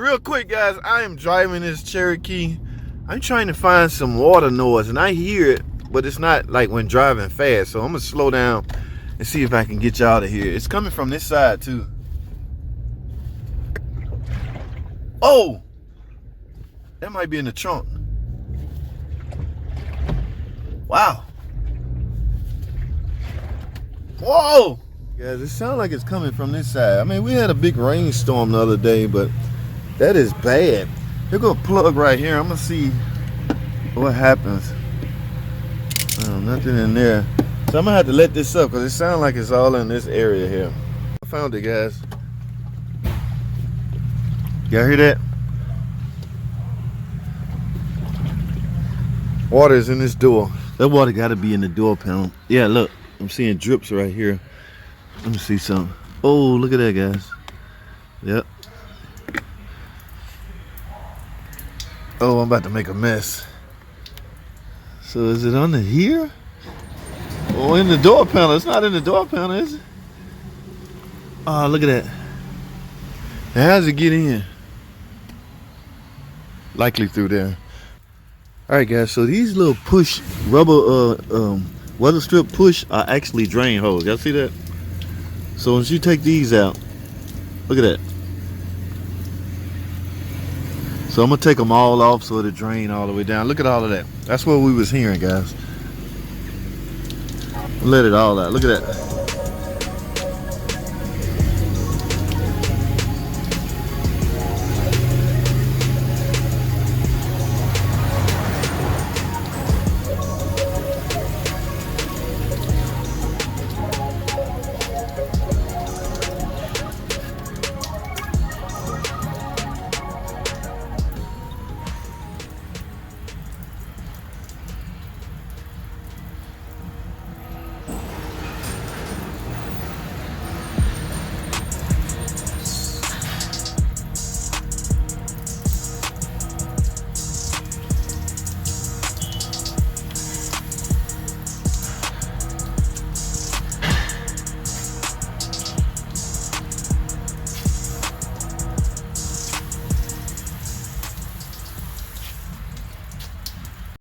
real quick, guys. I am driving this Cherokee. I'm trying to find some water noise, and I hear it, but it's not like when driving fast. So I'm gonna slow down and see if I can get y'all to hear it. It's coming from this side too. Oh, that might be in the trunk. Wow. Whoa. Guys, it sounds like it's coming from this side. I mean, we had a big rainstorm the other day, but that is bad. They're gonna plug right here. I'm gonna see what happens. Oh, nothing in there. So I'm gonna have to let this up because it sounds like it's all in this area here. I found it, guys. Y'all hear that? Water is in this door. That water gotta be in the door panel. Yeah, look, I'm seeing drips right here. Let me see something. Oh, look at that, guys. Yep. Oh, I'm about to make a mess. So is it under here? Oh, in the door panel. It's not in the door panel, is it? Oh, look at that. Now, how does it get in? Likely through there. All right, guys. So these little push rubber weather strip push are actually drain holes. Y'all see that? So once you take these out, look at that. So I'm gonna take them all off so it'll drain all the way down. Look at all of that. That's what we was hearing, guys. Let it all out. Look at that.